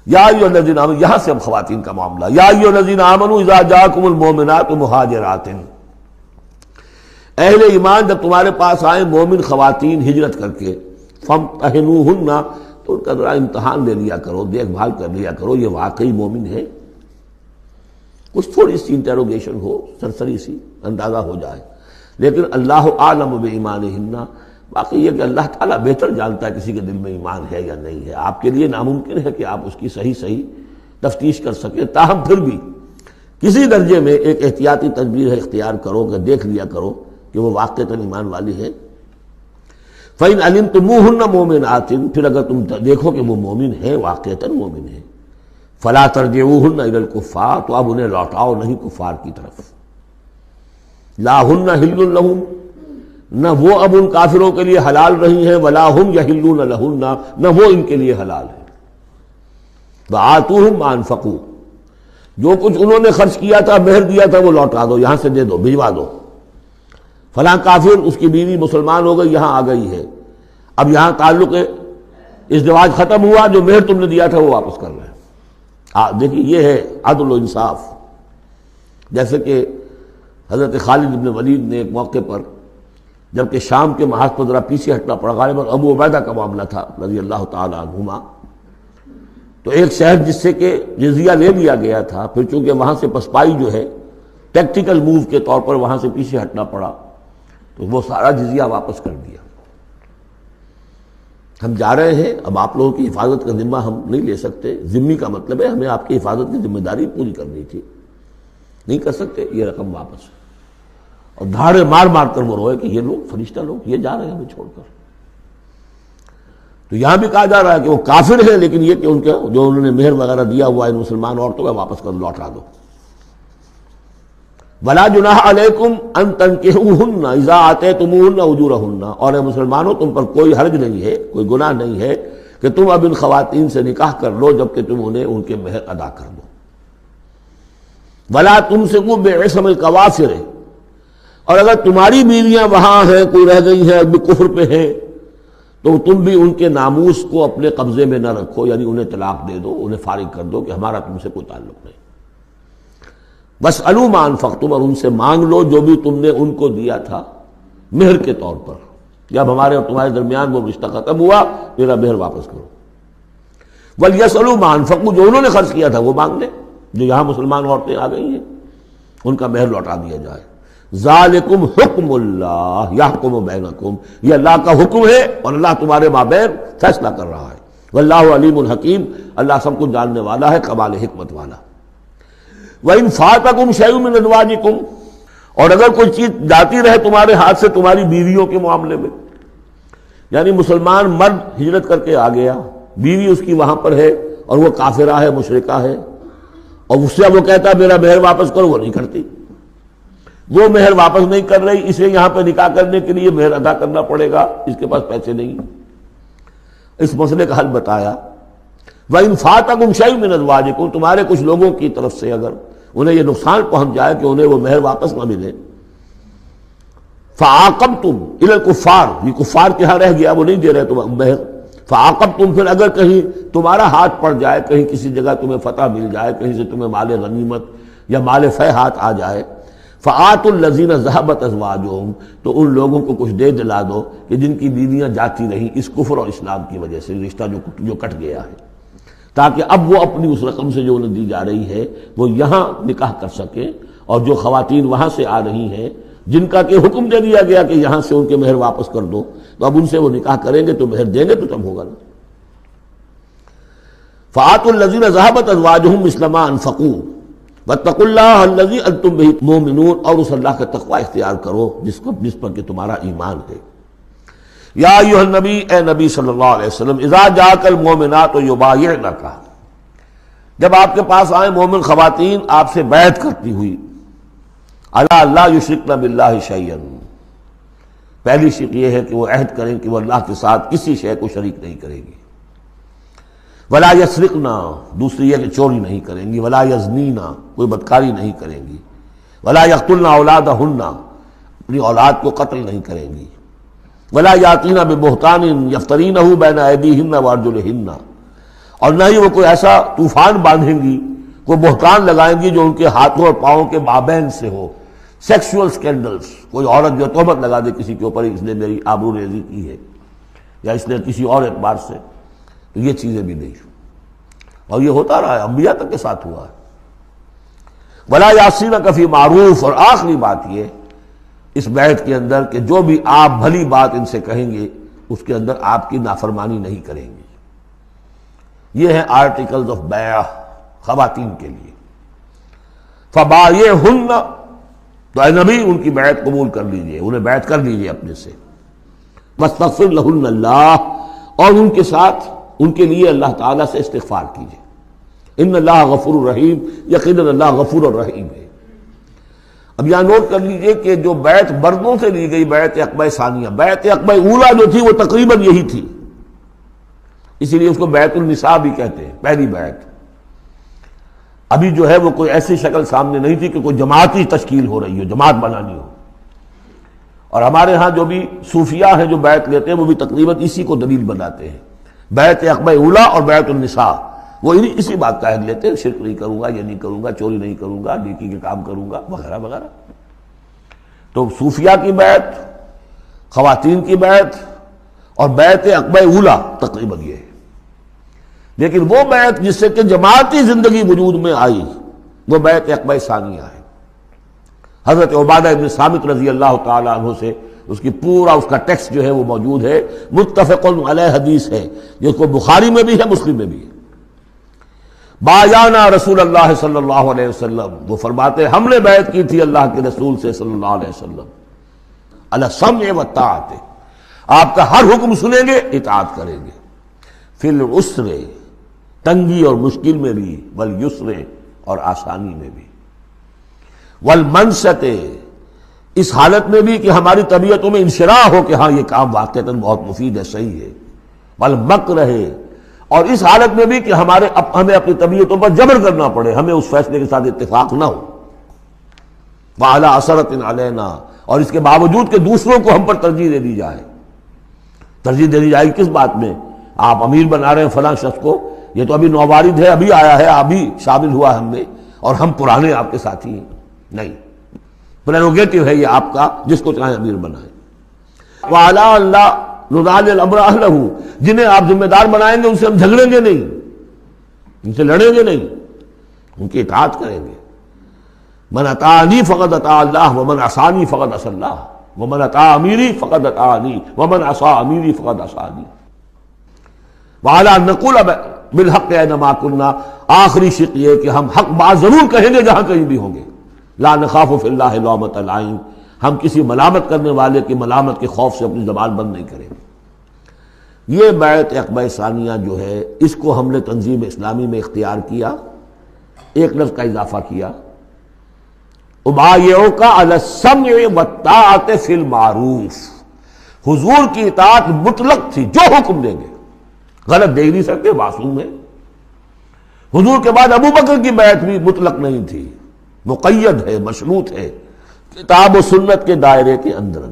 یا ایھا الذین آمنوا، یہاں سے اب خواتین کا معاملہ، یا ایھا الذین آمنوا اذا جاءکم المؤمنات مہاجرات، اہل ایمان جب تمہارے پاس آئیں مومن خواتین ہجرت کر کے، فامتحنوہن، تو ان کا ذرا امتحان لے لیا کرو، دیکھ بھال کر لیا کرو یہ واقعی مومن ہے، کچھ تھوڑی سی انٹروگیشن ہو، سرسری سی اندازہ ہو جائے، لیکن اللہ اعلم بایمانہن، باقی یہ کہ اللہ تعالیٰ بہتر جانتا ہے کسی کے دل میں ایمان ہے یا نہیں ہے، آپ کے لیے ناممکن ہے کہ آپ اس کی صحیح تفتیش کر سکیں، تاہم پھر بھی کسی درجے میں ایک احتیاطی تدبیر اختیار کرو کہ دیکھ لیا کرو کہ وہ واقعتاً ایمان والی ہے۔ فَإِنْ عَلِمْتُمُوهُنَّ مُؤْمِنَاتٍ، پھر اگر تم دیکھو کہ وہ مومن ہے، واقعتاً مومن ہے، فَلَا تَرْجِعُوهُنَّ إِلَى الْكُفَّارِ، تو اب انہیں لوٹاؤ نہیں کفار کی طرف، لَا هُنَّ حِلٌّ لَهُمْ، نہ وہ اب ان کافروں کے لیے حلال رہی ہیں، وَلَا هُمْ يَحِلُّونَ لَهُنَّ، نہ وہ ان کے لیے حلال ہے، وَآتُوهُمْ مَا أَنفَقُوا، جو کچھ انہوں نے خرچ کیا تھا، مہر دیا تھا، وہ لوٹا دو، یہاں سے دے دو، بھجوا دو، فلاں کافر اس کی بیوی مسلمان ہو گئی، یہاں آ گئی ہے، اب یہاں تعلق ازدواج ختم ہوا، جو مہر تم نے دیا تھا وہ واپس کر رہے ہیں۔ دیکھیے یہ ہے عدل و انصاف، جیسے کہ حضرت خالد بن ولید نے ایک موقع پر جبکہ شام کے محاذ پر ذرا پیچھے ہٹنا پڑا، غالباً ابو عبیدہ کا معاملہ تھا رضی اللہ تعالیٰ عنہما، تو ایک شہر جس سے کہ جزیہ لے لیا گیا تھا، پھر چونکہ وہاں سے پسپائی جو ہے ٹیکٹیکل موو کے طور پر وہاں سے پیچھے ہٹنا پڑا، تو وہ سارا جزیہ واپس کر دیا۔ ہم جا رہے ہیں، اب آپ لوگوں کی حفاظت کا ذمہ ہم نہیں لے سکتے، ذمہ کا مطلب ہے ہمیں آپ کی حفاظت کی ذمہ داری پوری کرنی تھی، نہیں کر سکتے، یہ رقم واپس، اور دھاڑے مار مار کر وہ روئے کہ یہ لوگ فرشتہ لوگ یہ جا رہے ہیں ہمیں چھوڑ کر۔ تو یہاں بھی کہا جا رہا ہے کہ وہ کافر ہیں، لیکن یہ کہ ان کے جو انہوں نے مہر وغیرہ دیا ہوا ان مسلمان عورتوں کا واپس کر لوٹا دو۔ وَلَا جُنَاحَ عَلَيْكُمْ أَن تَنكِحُوهُنَّ إِذَا آتَيْتُمُوهُنَّ أُجُورَهُنَّ، اور اے مسلمانوں تم پر کوئی حرج نہیں ہے، کوئی گناہ نہیں ہے کہ تم اب ان خواتین سے نکاح کر لو جبکہ تم انہیں ان کے مہر ادا کر دو۔ وَلَا تُمْسِكُوا بِعِصَمِ الْكَوَافِرِ، اور اگر تمہاری بیویاں وہاں ہیں، کوئی رہ گئی ہیں ابھی کفر پہ ہیں، تو تم بھی ان کے ناموس کو اپنے قبضے میں نہ رکھو، یعنی انہیں طلاق دے دو، انہیں فارغ کر دو کہ ہمارا تم سے کوئی تعلق نہیں۔ وَاسْأَلُوا مَا أَنفَقْتُمْ، اور ان سے مانگ لو جو بھی تم نے ان کو دیا تھا مہر کے طور پر، جب ہمارے اور تمہارے درمیان وہ رشتہ ختم ہوا میرا مہر واپس کرو۔ وَلْيَسْأَلُوا مَا أَنفَقُوا، جو انہوں نے خرچ کیا تھا وہ مانگ لیں، جو یہاں مسلمان عورتیں آ گئی ہیں ان کا مہر لوٹا دیا جائے۔ ذَلِكُمْ حُکْمُ اللَّهِ يَحْكُمُ بَيْنَكُمْ، یہ اللہ کا حکم ہے اور اللہ تمہارے مابین فیصلہ کر رہا ہے۔ وَاللَّهُ عَلِيمٌ حَكِيمٌ، اللہ سب کچھ جاننے والا ہے، کمال حکمت والا۔ وَإِنْ فَاتَكُمْ شَيْءٌ مِّنْ أَزْوَاجِكُمْ، اور اگر کوئی چیز جاتی رہے تمہارے ہاتھ سے تمہاری بیویوں کے معاملے میں، یعنی مسلمان مرد ہجرت کر کے آ گیا، بیوی اس کی وہاں پر ہے اور وہ کافرہ ہے، مشرکہ ہے، اور اس سے وہ کہتا ہے میرا مہر واپس کرو، وہ نہیں کرتی، وہ مہر واپس نہیں کر رہی، اسے یہاں پہ نکاح کرنے کے لیے مہر ادا کرنا پڑے گا، اس کے پاس پیسے نہیں۔ اس مسئلے کا حل بتایا، وَإِنْ فَاتَكُمْ شَيْءٌ مِّنْ أَزْوَاجِكُمْ، تمہارے کچھ لوگوں کی طرف سے اگر انہیں یہ نقصان پہنچ جائے کہ انہیں وہ مہر واپس نہ ملے، فَعَاقَبْتُمْ إِلَى الْكُفَّارِ، یہ کفار کے ہاں رہ گیا، وہ نہیں دے رہے تم مہر، فَعَاقَبْتُمْ، پھر اگر کہیں تمہارا ہاتھ پڑ جائے، کہیں کسی جگہ تمہیں فتح مل جائے، کہیں سے تمہیں مال غنیمت یا مال فہ ہاتھ آ جائے، فَآتُوا الَّذِينَ ذَهَبَتْ أَزْوَاجُهُمْ، تو ان لوگوں کو کچھ دے دلا دو کہ جن کی بیویاں جاتی رہیں اس کفر اور اسلام کی وجہ سے، رشتہ جو کٹ گیا ہے، تاکہ اب وہ اپنی اس رقم سے جو انہیں دی جا رہی ہے وہ یہاں نکاح کر سکیں، اور جو خواتین وہاں سے آ رہی ہیں جن کا کہ حکم دے دیا گیا کہ یہاں سے ان کے مہر واپس کر دو، تو اب ان سے وہ نکاح کریں گے تو مہر دیں گے تو تب ہوگا نا۔ فَآتُوا الَّذِينَ ذَهَبَتْ أَزْوَاجُهُمْ مِثْلَ مَا أَنفَقُوا وَاتَّقُوا اللَّهَ الَّذِي أَنتُم بِهِ مُؤْمِنُونَ، اور اس اللہ کا تقوی اختیار کرو جس پر کہ تمہارا ایمان ہے۔ یا ایھا النبی، اے نبی صلی اللہ علیہ وسلم، اذا جاءک المؤمنات یبایعنک، جب آپ کے پاس آئیں مومن خواتین آپ سے بیعت کرتی ہوئی، الا لا یشرکن باللہ شیئا، پہلی شرط یہ ہے کہ وہ عہد کریں کہ وہ اللہ کے ساتھ کسی شے کو شریک نہیں کرے گی، ولا یسرقن، دوسری یہ کہ چوری نہیں کریں گی، ولا یزنین، کوئی بدکاری نہیں کریں گی، ولا یقتلن اولادہن، اپنی اولاد کو قتل نہیں کریں گی، ولا یاتین ببہتان یفترینہ بین ایدیہن وارجلہن، اور نہ ہی وہ کوئی ایسا طوفان باندھیں گی، کوئی بہتان لگائیں گی جو ان کے ہاتھوں اور پاؤں کے مابین سے ہو، سیکسول سکینڈلز، کوئی عورت جو تہمت لگا دے کسی کے اوپر اس نے میری آبرو ریزی کی ہے یا اس نے کسی اور اعتبار سے، تو یہ چیزیں بھی نہیں، اور یہ ہوتا رہا ہے، انبیاء تک کے ساتھ ہوا ہے۔ ولا یعصونک فی معروف، اور آخری بات یہ اس بیعت کے اندر کہ جو بھی آپ بھلی بات ان سے کہیں گے اس کے اندر آپ کی نافرمانی نہیں کریں گے۔ یہ ہے آرٹیکلز آف بیع خواتین کے لیے۔ فبایعہن، تو اے نبی ان کی بیعت قبول کر لیجئے، انہیں بیعت کر لیجئے اپنے سے۔ واستغفر لہن اللہ، اور ان کے ساتھ ان کے لیے اللہ تعالیٰ سے استغفار کیجئے۔ ان اللہ غفور الرحیم، یقیناً اللہ غفور الرحیم ہے۔ اب یہاں نوٹ کر لیجئے کہ جو بیعت مردوں سے لی گئی، بیعت عقبہ ثانیہ، بیعت عقبہ اولیٰ جو تھی وہ تقریباً یہی تھی، اسی لیے اس کو بیعت النساء بھی کہتے ہیں، پہلی بیعت۔ ابھی جو ہے وہ کوئی ایسی شکل سامنے نہیں تھی کہ کوئی جماعتی تشکیل ہو رہی ہو، جماعت بنانی ہو، اور ہمارے ہاں جو بھی صوفیاء ہیں جو بیعت لیتے ہیں وہ بھی تقریباً اسی کو دلیل بناتے ہیں، بیعت عقبہ اولیٰ اور بیعت النساء، وہ اسی بات کا عہد لیتے ہیں، شرک نہیں کروں گا، یہ نہیں کروں گا، چوری نہیں کروں گا، نیکی کے کام کروں گا، وغیرہ وغیرہ۔ تو صوفیاء کی بیعت، خواتین کی بیعت اور بیعت عقبہ اولیٰ تقریباً یہ ہے۔ لیکن وہ بیعت جس سے کہ جماعتی زندگی وجود میں آئی وہ بیعت عقبہ ثانیہ ہے۔ حضرت عبادہ ابن صامت رضی اللہ تعالیٰ عنہ سے اس کی پورا اس کا ٹیکسٹ جو ہے وہ موجود ہے، متفق علیہ حدیث ہے، جس کو بخاری میں بھی ہے، مسلم میں بھی ہے۔ بایعنا رسول اللہ صلی اللہ علیہ وسلم، وہ فرماتے ہیں ہم نے بیعت کی تھی اللہ کے رسول سے صلی اللہ علیہ وسلم، علی السمع والطاعۃ، آپ کا ہر حکم سنیں گے، اطاعت کریں گے، فی العسر، تنگی اور مشکل میں بھی، والیسر، اور آسانی میں بھی، والمنشط، اس حالت میں بھی کہ ہماری طبیعتوں میں انشراح ہو کہ ہاں یہ کام واقعتاً بہت مفید ہے، صحیح ہے، والمکرہ، اور اس حالت میں بھی کہ ہمیں اپنی طبیعتوں پر جبر کرنا پڑے، ہمیں اس فیصلے کے ساتھ اتفاق نہ ہو، وعلی اثرۃ علینا، اور اس کے باوجود کہ دوسروں کو ہم پر ترجیح دے دی جائے۔ ترجیح دے دی جائے کس بات میں؟ آپ امیر بنا رہے ہیں فلاں شخص کو، یہ تو ابھی نوبارد ہے، ابھی آیا ہے، ابھی شامل ہوا ہم میں، اور ہم پرانے آپ کے ساتھی ہیں، نہیں، پریروگیٹو ہے یہ آپ کا، جس کو چاہیں امیر بنائیں۔ وعلی اللہ نضال الامر اہلہ، جنہیں آپ ذمہ دار بنائیں گے ان سے ہم جھگڑیں گے نہیں، ان سے لڑیں گے نہیں، ان کی اطاعت کریں گے۔ من اطاعنی فقد اطاع اللہ ومن عصانی فقد عصی اللہ ومن اطاع امیری فقد اطاعنی ومن عصی امیری فقد عصانی۔ وعلی ان نقول بالحق اینما کنا، آخری شق یہ کہ ہم حق بات ضرور کہیں گے جہاں کہیں بھی ہوں گے، لا نخاف فی اللہ لومۃ لائم، ہم کسی ملامت کرنے والے کی ملامت کے خوف سے اپنی زبان بند نہیں کریں گے۔ یہ بیعت عقبہ ثانیہ جو ہے اس کو ہم نے تنظیم اسلامی میں اختیار کیا، ایک لفظ کا اضافہ کیا، ابایعک علی السمع والطاعۃ فی المعروف، حضور کی اطاعت مطلق تھی، جو حکم دیں گے، غلط دے نہیں سکتے، معصوم ہے۔ حضور کے بعد ابو بکر کی بیعت بھی مطلق نہیں تھی، مقید ہے، مشروط ہے، کتاب و سنت کے دائرے کے اندر۔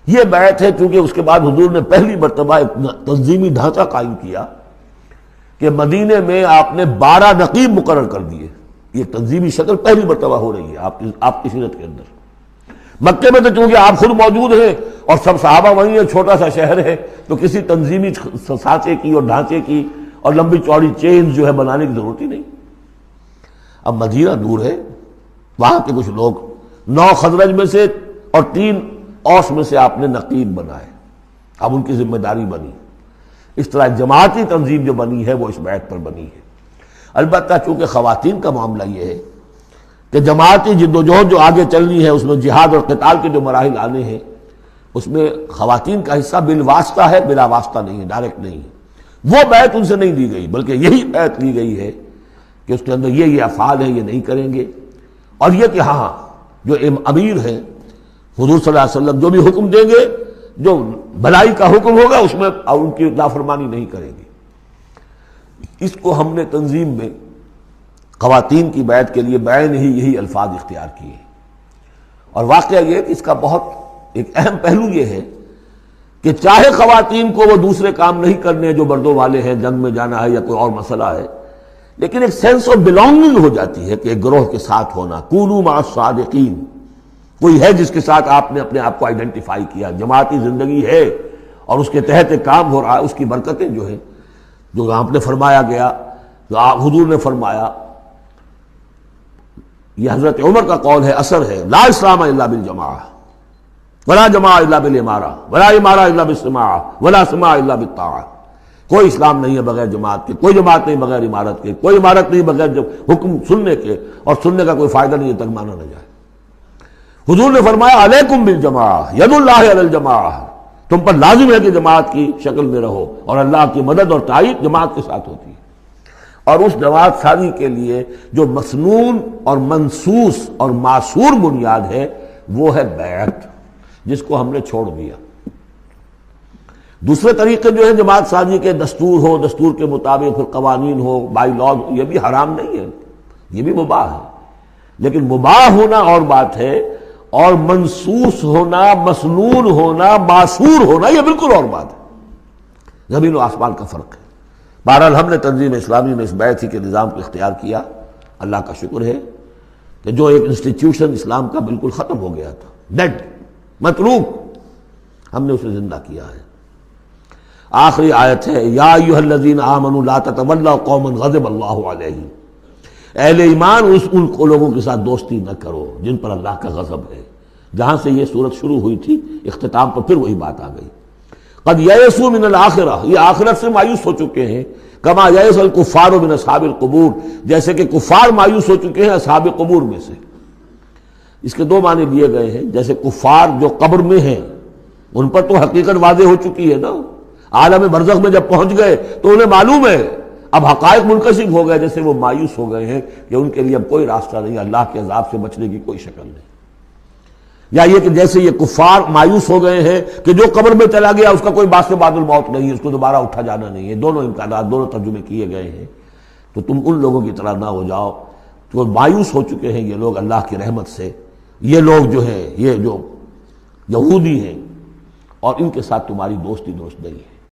یہ بیعت ہے کیونکہ اس کے بعد حضور نے پہلی مرتبہ ایک تنظیمی ڈھانچہ قائم کیا کہ مدینے میں آپ نے 12 نقیب مقرر کر دیے، یہ تنظیمی شکل پہلی مرتبہ ہو رہی ہے آپ کی سیرت کے اندر۔ مکے میں تو چونکہ آپ خود موجود ہیں اور سب صحابہ وہیں ہیں، چھوٹا سا شہر ہے، تو کسی تنظیمی سانچے کی اور ڈھانچے کی اور لمبی چوڑی چین جو ہے بنانے کی ضرورت ہی نہیں۔ اب مدینہ دور ہے، وہاں کے کچھ لوگ 9 خزرج میں سے اور 3 اوس میں سے آپ نے نقیب بنائے، اب ان کی ذمہ داری بنی۔ اس طرح جماعتی تنظیم جو بنی ہے وہ اس بیعت پر بنی ہے۔ البتہ چونکہ خواتین کا معاملہ یہ ہے کہ جماعتی جدوجہد جو آگے چلنی ہے اس میں جہاد اور قتال کے جو مراحل آنے ہیں اس میں خواتین کا حصہ بالواسطہ ہے، بلا واسطہ نہیں ہے، ڈائریکٹ نہیں ہے۔ وہ بیعت ان سے نہیں دی گئی، بلکہ یہی بیعت لی گئی ہے کہ اس کے اندر یہ افعال ہیں، یہ نہیں کریں گے، اور یہ کہ ہاں جو امیر ہیں حضور صلی اللہ علیہ وسلم جو بھی حکم دیں گے، جو بھلائی کا حکم ہوگا اس میں ان کی نافرمانی نہیں کریں گے۔ اس کو ہم نے تنظیم میں خواتین کی بیعت کے لیے بعین ہی یہی الفاظ اختیار کیے، اور واقعہ یہ کہ اس کا بہت ایک اہم پہلو یہ ہے کہ چاہے خواتین کو وہ دوسرے کام نہیں کرنے جو مردوں والے ہیں، جنگ میں جانا ہے یا کوئی اور مسئلہ ہے، لیکن ایک سینس آف بلانگنگ ہو جاتی ہے کہ ایک گروہ کے ساتھ ہونا. کونوا مع الصادقین، کوئی ہے جس کے ساتھ آپ نے اپنے آپ کو آئیڈینٹیفائی کیا، جماعتی زندگی ہے اور اس کے تحت ایک کام ہو رہا ہے. اس کی برکتیں جو ہیں، جو آپ نے فرمایا گیا، جو حضور نے فرمایا، یہ حضرت عمر کا قول ہے، اثر ہے، لا اسلام الا بالجماعہ ولا جماعہ الا بالامارہ ولا امارہ الا بالسماع ولا سماع الا بالطاعہ. کوئی اسلام نہیں ہے بغیر جماعت کے، کوئی جماعت نہیں بغیر عمارت کے، کوئی عمارت نہیں بغیر جب حکم سننے کے، اور سننے کا کوئی فائدہ نہیں ہے تک مانا نہ جائے. حضور نے فرمایا علیکم بالجماعہ، ید اللہ علی الجماعہ، تم پر لازم ہے کہ جماعت کی شکل میں رہو، اور اللہ کی مدد اور تائید جماعت کے ساتھ ہوتی ہے. اور اس جماعت سازی کے لیے جو مسنون اور منسوس اور معصور بنیاد ہے وہ ہے بیعت، جس کو ہم نے چھوڑ دیا. دوسرے طریقے جو ہیں جماعت سازی کے، دستور ہو، دستور کے مطابق پھر قوانین ہو، بائی لاز، یہ بھی حرام نہیں ہے، یہ بھی مباح ہے. لیکن مباح ہونا اور بات ہے، اور منسوس ہونا، مسنون ہونا، معصور ہونا یہ بالکل اور بات ہے. زمین و آسمان کا فرق ہے. بہرحال ہم نے تنظیم اسلامی میں اس بیعت کے نظام کو اختیار کیا. اللہ کا شکر ہے کہ جو ایک انسٹیٹیوشن اسلام کا بالکل ختم ہو گیا تھا، ڈیڈ، متروک، ہم نے اسے زندہ کیا ہے. آخری آیت ہے، یا ایھا الذین آمنوا لا تتولوا قوما غضب اللہ علیہم، اہل ایمان ان لوگوں کے ساتھ دوستی نہ کرو جن پر اللہ کا غضب ہے. جہاں سے یہ صورت شروع ہوئی تھی، اختتام پر پھر وہی بات آ گئی. قد یئسوا من الآخرہ، یہ آخرت سے مایوس ہو چکے ہیں. کما یئس الکفار من اصحاب القبور، جیسے کہ کفار مایوس ہو چکے ہیں اصحاب قبور میں سے. اس کے دو معنی دیے گئے ہیں. جیسے کفار جو قبر میں ہیں ان پر تو حقیقت واضح ہو چکی ہے نا، عالم برزخ میں جب پہنچ گئے تو انہیں معلوم ہے، اب حقائق منکشف ہو گئے، جیسے وہ مایوس ہو گئے ہیں کہ ان کے لیے اب کوئی راستہ نہیں، اللہ کے عذاب سے بچنے کی کوئی شکل نہیں. یا یہ کہ جیسے یہ کفار مایوس ہو گئے ہیں کہ جو قبر میں چلا گیا اس کا کوئی باعث بعد الموت نہیں، اس کو دوبارہ اٹھا جانا نہیں ہے. دونوں امکانات، دونوں ترجمے کیے گئے ہیں. تو تم ان لوگوں کی طرح نہ ہو جاؤ جو مایوس ہو چکے ہیں یہ لوگ اللہ کی رحمت سے. یہ لوگ جو ہیں، یہ جو یہودی ہیں، اور ان کے ساتھ تمہاری دوستی درست نہیں ہے.